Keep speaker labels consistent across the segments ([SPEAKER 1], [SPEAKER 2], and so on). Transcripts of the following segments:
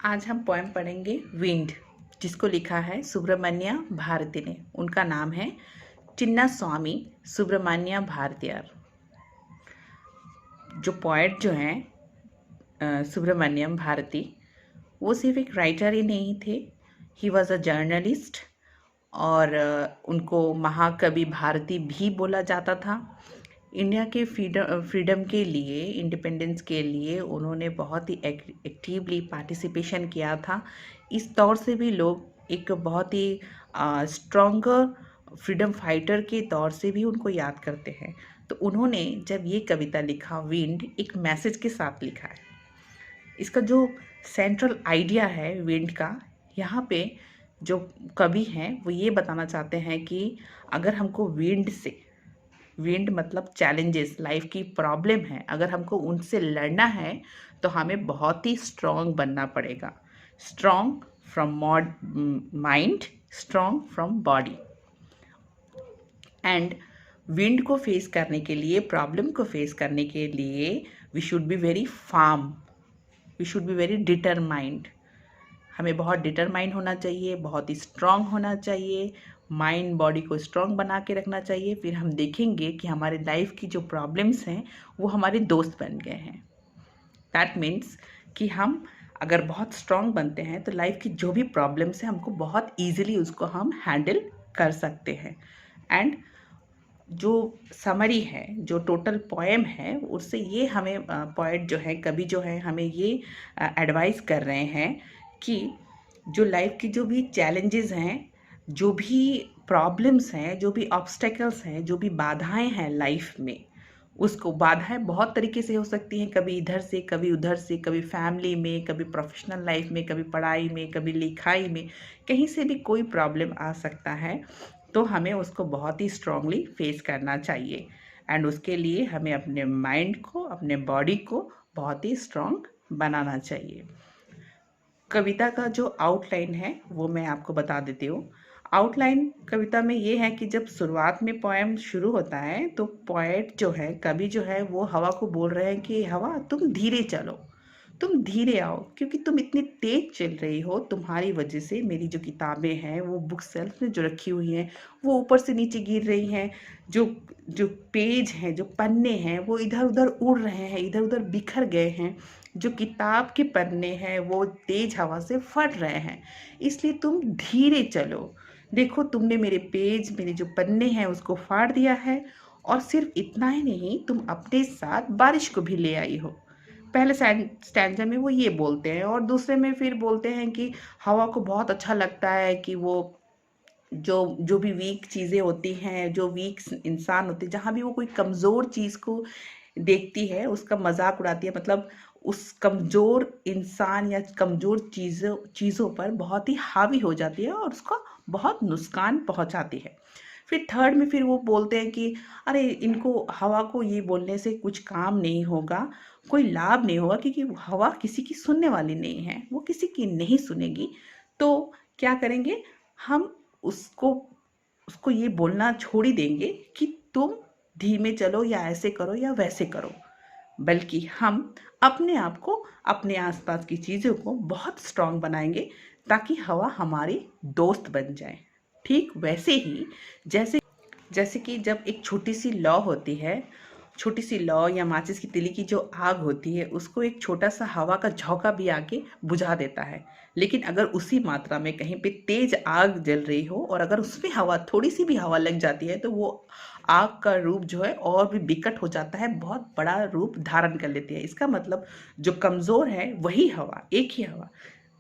[SPEAKER 1] आज हम पोएम पढ़ेंगे विंड, जिसको लिखा है सुब्रमण्य भारती ने। उनका नाम है चिन्नास्वामी सुब्रमण्य भारतीयर। जो पोएट जो हैं सुब्रमण्यम भारती, वो सिर्फ एक राइटर ही नहीं थे, ही वॉज अ जर्नलिस्ट। और उनको महाकवि भारती भी बोला जाता था। इंडिया के फ्रीडम के लिए, इंडिपेंडेंस के लिए उन्होंने बहुत ही एक्टिवली पार्टिसिपेशन किया था। इस तौर से भी लोग एक बहुत ही स्ट्रॉन्गर फ्रीडम फाइटर के तौर से भी उनको याद करते हैं। तो उन्होंने जब ये कविता लिखा विंड, एक मैसेज के साथ लिखा है। इसका जो सेंट्रल आइडिया है विंड का, यहाँ पे जो कवि हैं वो ये बताना चाहते हैं कि अगर हमको विंड मतलब चैलेंजेस, लाइफ की प्रॉब्लम है, अगर हमको उनसे लड़ना है तो हमें बहुत ही स्ट्रॉन्ग बनना पड़ेगा। Strong from mind, strong from body. And wind को फेस करने के लिए, प्रॉब्लम को फेस करने के लिए we should be very firm, we should be very determined. हमें बहुत डिटरमाइंड होना चाहिए, बहुत ही स्ट्रांग होना चाहिए, माइंड बॉडी को स्ट्रांग बना के रखना चाहिए। फिर हम देखेंगे कि हमारे लाइफ की जो प्रॉब्लम्स हैं वो हमारे दोस्त बन गए हैं। दैट मीन्स कि हम अगर बहुत स्ट्रांग बनते हैं तो लाइफ की जो भी प्रॉब्लम्स हैं हमको बहुत ईजिली उसको हम हैंडल कर सकते हैं। एंड जो समरी है, जो टोटल पोएम है, उससे ये हमें पोएट जो है, कवि जो है, हमें ये एडवाइस कर रहे हैं कि जो लाइफ की जो भी चैलेंजेस हैं, जो भी प्रॉब्लम्स हैं, जो भी ऑब्स्टेकल्स हैं, जो भी बाधाएं हैं लाइफ में, उसको, बाधाएं बहुत तरीके से हो सकती हैं, कभी इधर से, कभी उधर से, कभी फैमिली में, कभी प्रोफेशनल लाइफ में, कभी पढ़ाई में, कभी लिखाई में, कहीं से भी कोई प्रॉब्लम आ सकता है। तो हमें उसको बहुत ही स्ट्रांगली फेस करना चाहिए। एंड उसके लिए हमें अपने माइंड को, अपने बॉडी को बहुत ही स्ट्रांग बनाना चाहिए। कविता का जो आउटलाइन है वो मैं आपको बता देती हूँ। आउटलाइन कविता में ये है कि जब शुरुआत में पोएम शुरू होता है तो पोएट जो है, कवि जो है, वो हवा को बोल रहे हैं कि हवा तुम धीरे चलो, तुम धीरे आओ, क्योंकि तुम इतनी तेज चल रही हो। तुम्हारी वजह से मेरी जो किताबें हैं, वो बुक सेल्फ में जो रखी हुई हैं, वो ऊपर से नीचे गिर रही हैं। जो जो पेज हैं, जो पन्ने हैं, वो इधर उधर उड़ रहे हैं, इधर उधर बिखर गए हैं। जो किताब के पन्ने हैं वो तेज हवा से फट रहे हैं। इसलिए तुम धीरे चलो। देखो, तुमने मेरे पेज, मेरे जो पन्ने हैं उसको फाड़ दिया है। और सिर्फ इतना ही नहीं, तुम अपने साथ बारिश को भी ले आई हो। पहले स्टैंजा में वो ये बोलते हैं, और दूसरे में फिर बोलते हैं कि हवा को बहुत अच्छा लगता है कि वो जो जो भी वीक चीज़ें होती हैं, जो वीक इंसान होते हैं, जहाँ भी वो कोई कमज़ोर चीज़ को देखती है उसका मजाक उड़ाती है। मतलब उस कमज़ोर इंसान या कमज़ोर चीज़ों पर बहुत ही हावी हो जाती है और उसको बहुत नुकसान पहुंचाती है। फिर थर्ड में फिर वो बोलते हैं कि अरे, इनको, हवा को ये बोलने से कुछ काम नहीं होगा, कोई लाभ नहीं होगा, क्योंकि हवा किसी की सुनने वाली नहीं है, वो किसी की नहीं सुनेगी। तो क्या करेंगे हम, उसको उसको ये बोलना छोड़ ही देंगे कि तुम धीमे चलो या ऐसे करो या वैसे करो, बल्कि हम अपने आप को, अपने आसपास की चीज़ों को बहुत स्ट्रांग बनाएंगे ताकि हवा हमारी दोस्त बन जाए। ठीक वैसे ही जैसे जैसे कि जब एक छोटी सी लौ होती है, छोटी सी लौ या माचिस की तीली की जो आग होती है, उसको एक छोटा सा हवा का झोंका भी आके बुझा देता है। लेकिन अगर उसी मात्रा में कहीं पे तेज आग जल रही हो और अगर उसमें हवा, थोड़ी सी भी हवा लग जाती है, तो वो आग का रूप जो है और भी विकट हो जाता है, बहुत बड़ा रूप धारण कर लेती है। इसका मतलब जो कमज़ोर है वही हवा, एक ही हवा,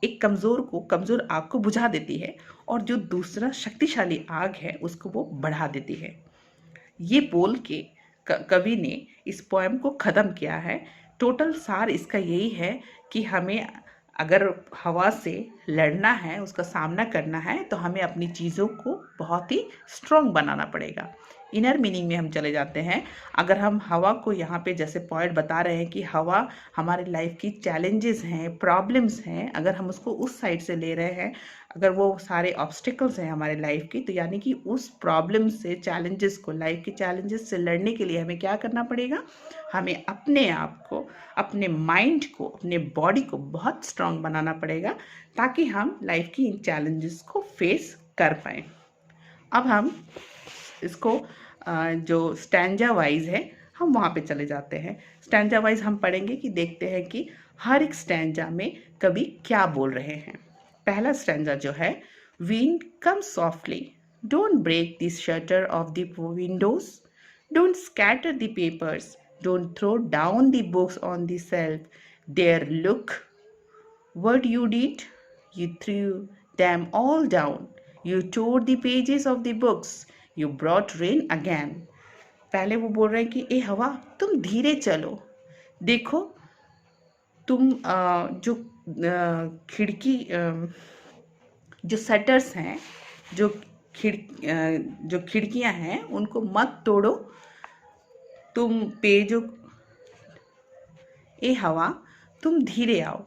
[SPEAKER 1] एक कमज़ोर आग को बुझा देती है, और जो दूसरा शक्तिशाली आग है उसको वो बढ़ा देती है। ये बोल के कवि ने इस पोएम को ख़त्म किया है। टोटल सार इसका यही है कि हमें अगर हवा से लड़ना है, उसका सामना करना है, तो हमें अपनी चीज़ों को बहुत ही स्ट्रॉन्ग बनाना पड़ेगा। इनर मीनिंग में हम चले जाते हैं। अगर हम हवा को यहाँ पे जैसे पॉइंट बता रहे हैं कि हवा हमारे लाइफ की चैलेंजेस हैं, प्रॉब्लम्स हैं, अगर हम उसको उस साइड से ले रहे हैं, अगर वो सारे ऑब्स्टिकल्स हैं हमारे लाइफ की, तो यानी कि उस प्रॉब्लम से, चैलेंजेस को, लाइफ के चैलेंजेस से लड़ने के लिए हमें क्या करना पड़ेगा? हमें अपने आप को, अपने माइंड को, अपने बॉडी को बहुत स्ट्रांग बनाना पड़ेगा ताकि हम लाइफ की इन चैलेंजेस को फेस कर पाएँ। अब हम इसको जो स्टैंजा वाइज है हम वहाँ पे चले जाते हैं। स्टैंजा वाइज हम पढ़ेंगे कि देखते हैं कि हर एक स्टैंजा में कवि क्या बोल रहे हैं। पहला स्टैंजा जो है, wind come softly, don't break the shutter of the windows, don't scatter the papers, don't throw down the books on the shelf, there look what you did, you threw them all down, you tore the pages of the books, you brought rain again। पहले वो बोल रहे हैं कि ए हवा तुम धीरे चलो, देखो तुम जो खिड़की, जो शटर्स हैं, जो खिड़कियां हैं उनको मत तोड़ो, तुम पेजों, ए हवा तुम धीरे आओ,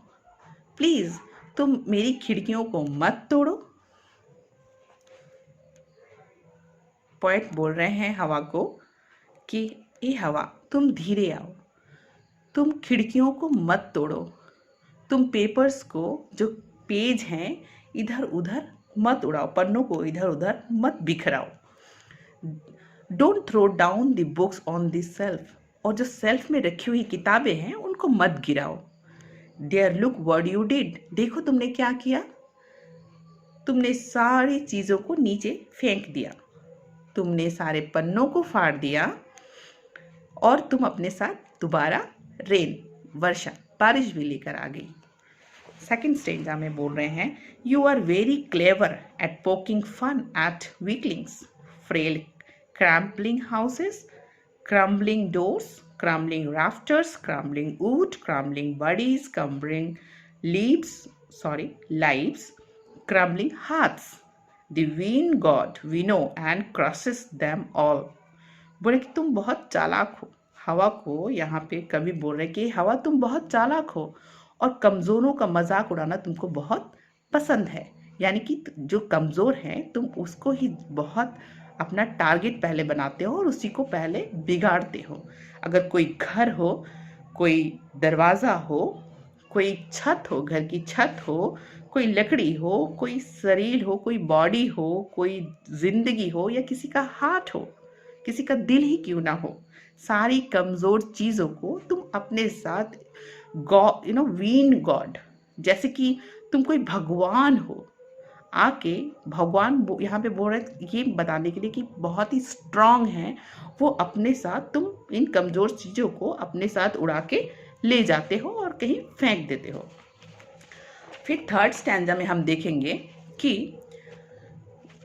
[SPEAKER 1] प्लीज तुम मेरी खिड़कियों को मत तोड़ो। पोएट बोल रहे हैं हवा को कि ए हवा तुम धीरे आओ, तुम खिड़कियों को मत तोड़ो, तुम पेपर्स को, जो पेज हैं, इधर उधर मत उड़ाओ, पन्नों को इधर उधर मत बिखराओ। Don't throw down the books on the shelf, और जो सेल्फ में रखी हुई किताबें हैं उनको मत गिराओ। There look what you did, देखो तुमने क्या किया, तुमने सारी चीज़ों को नीचे फेंक दिया, तुमने सारे पन्नों को फाड़ दिया और तुम अपने साथ दोबारा रेन, वर्षा, बारिश भी लेकर आ गई। सेकेंड स्टेंजा में बोल रहे हैं, you are very clever at poking fun at weaklings, frail crumbling houses, crumbling doors, crumbling rafters, crumbling wood, crumbling bodies, crumbling lives, crumbling hearts. The wind god we know and crushes them all। बोले कि तुम बहुत चालाक हो। हवा को यहाँ पे कवि बोल रहे कि हवा तुम बहुत चालाक हो और कमज़ोरों का मजाक उड़ाना तुमको बहुत पसंद है। यानी कि जो कमज़ोर हैं तुम उसको ही बहुत अपना टारगेट पहले बनाते हो और उसी को पहले बिगाड़ते हो। अगर कोई घर हो, कोई दरवाज़ा हो, कोई छत हो, घर की छत हो, कोई लकड़ी हो, कोई शरीर हो, कोई बॉडी हो, कोई जिंदगी हो, या किसी का हार्ट हो, किसी का दिल ही क्यों ना हो, सारी कमज़ोर चीज़ों को तुम अपने साथ वीन गॉड, जैसे कि तुम कोई भगवान हो, आके भगवान यहाँ पे बोल रहे ये बताने के लिए कि बहुत ही स्ट्रांग हैं वो, अपने साथ तुम इन कमज़ोर चीज़ों को अपने साथ उड़ा के ले जाते हो और कहीं फेंक देते हो। फिर थर्ड स्टैंजा में हम देखेंगे कि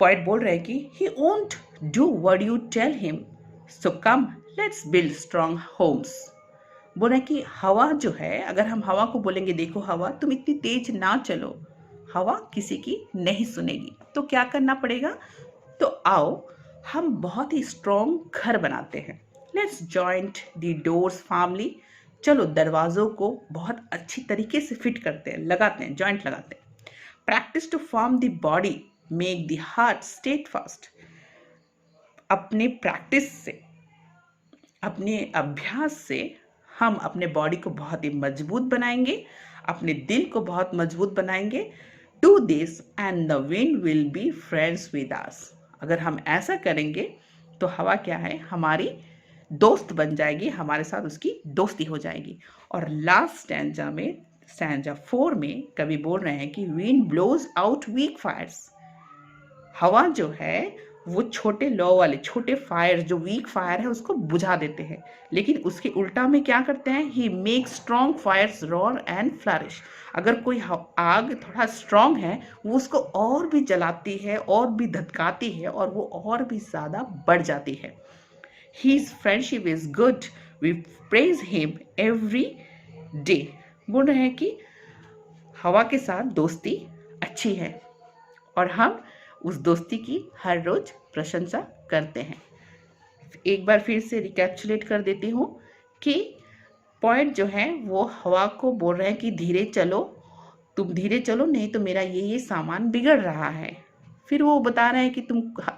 [SPEAKER 1] पोएट बोल रहे हैं कि he won't do what you tell him, so come let's build strong homes. बोला कि हवा जो है, अगर हम हवा को बोलेंगे देखो हवा तुम इतनी तेज ना चलो, हवा किसी की नहीं सुनेगी, तो क्या करना पड़ेगा? तो आओ हम बहुत ही स्ट्रॉन्ग घर बनाते हैं। Let's joint the doors firmly, चलो दरवाज़ों को बहुत अच्छी तरीके से फिट करते हैं, लगाते हैं, जॉइंट लगाते हैं। Practice to form the body, make the heart state fast. अपने प्रैक्टिस से, अपने अभ्यास से हम अपने बॉडी को बहुत ही मजबूत बनाएंगे, अपने दिल को बहुत मजबूत बनाएंगे। Do this and the wind will be friends with us। अगर हम ऐसा करेंगे तो हवा क्या है, हमारी दोस्त बन जाएगी, हमारे साथ उसकी दोस्ती हो जाएगी। और लास्ट स्टैंजा में, स्टैंजा 4 में कवि बोल रहे हैं कि wind blows out weak fires। हवा जो है वो छोटे लौ वाले, छोटे फायर, जो वीक फायर है उसको बुझा देते हैं, लेकिन उसके उल्टा में क्या करते हैं, he make strong fires roar and flourish. अगर कोई आग थोड़ा स्ट्रॉन्ग है वो उसको और भी जलाती है, और भी धधकाती है, और वो और भी ज़्यादा बढ़ जाती है। His friendship is good, we praise him every day. बोल रहे हैं कि हवा के साथ दोस्ती अच्छी है और हम उस दोस्ती की हर रोज प्रशंसा करते हैं। एक बार फिर से रिकैप्चुलेट कर देती हूँ कि पॉइंट जो है वो हवा को बोल रहे हैं कि धीरे चलो, तुम धीरे चलो, नहीं तो मेरा ये सामान बिगड़ रहा है। फिर वो बता रहे हैं कि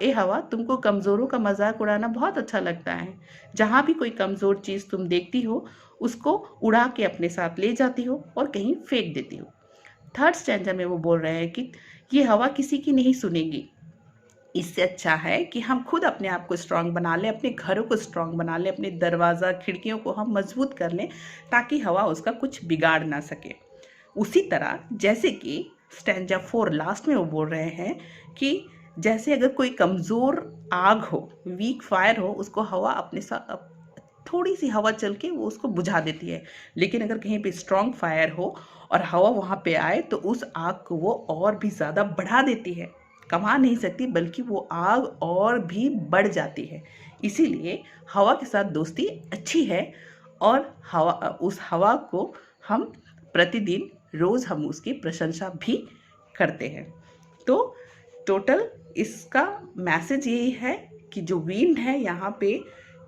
[SPEAKER 1] ए हवा, तुमको कमज़ोरों का मजाक उड़ाना बहुत अच्छा लगता है। जहाँ भी कोई कमज़ोर चीज़ तुम देखती हो उसको उड़ा के अपने साथ ले जाती हो और कहीं फेंक देती हो। थर्ड स्टैंजा में वो बोल रहे हैं कि ये हवा किसी की नहीं सुनेगी। इससे अच्छा है कि हम खुद अपने आप को स्ट्रांग बना लें, अपने घरों को स्ट्रांग बना लें, अपने दरवाज़ा खिड़कियों को हम मजबूत कर लें ताकि हवा उसका कुछ बिगाड़ ना सके। उसी तरह जैसे कि स्टैंजा 4 लास्ट में वो बोल रहे हैं कि जैसे अगर कोई कमज़ोर आग हो, वीक फायर हो, उसको हवा अपने साथ थोड़ी सी हवा चल के वो उसको बुझा देती है। लेकिन अगर कहीं पे स्ट्रॉन्ग फायर हो और हवा वहाँ पे आए तो उस आग को वो और भी ज़्यादा बढ़ा देती है। कमा नहीं सकती बल्कि वो आग और भी बढ़ जाती है। इसीलिए हवा के साथ दोस्ती अच्छी है और उस हवा को हम प्रतिदिन रोज़ हम उसकी प्रशंसा भी करते हैं। तो टोटल इसका मैसेज यही है कि जो विंड है, यहाँ पे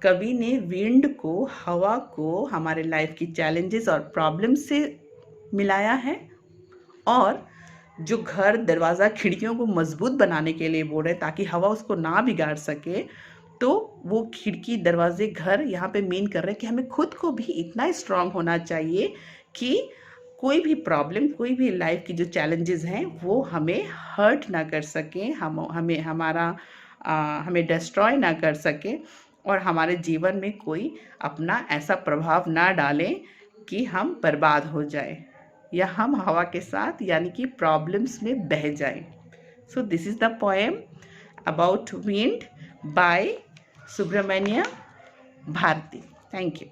[SPEAKER 1] कवि ने विंड को, हवा को हमारे लाइफ की चैलेंजेस और प्रॉब्लम्स से मिलाया है और जो घर, दरवाज़ा, खिड़कियों को मजबूत बनाने के लिए बोल रहे हैं ताकि हवा उसको ना बिगाड़ सके। तो वो खिड़की, दरवाजे, घर यहाँ पे मीन कर रहे हैं कि हमें खुद को भी इतना स्ट्रांग होना चाहिए कि कोई भी प्रॉब्लम, कोई भी लाइफ की जो चैलेंजेस हैं वो हमें हर्ट ना कर सकें, हमें डिस्ट्रॉय ना कर सके और हमारे जीवन में कोई अपना ऐसा प्रभाव ना डालें कि हम बर्बाद हो जाए या हम हवा के साथ यानी कि प्रॉब्लम्स में बह जाएं। So this is the poem about wind by Subramanya Bharati. Thank you.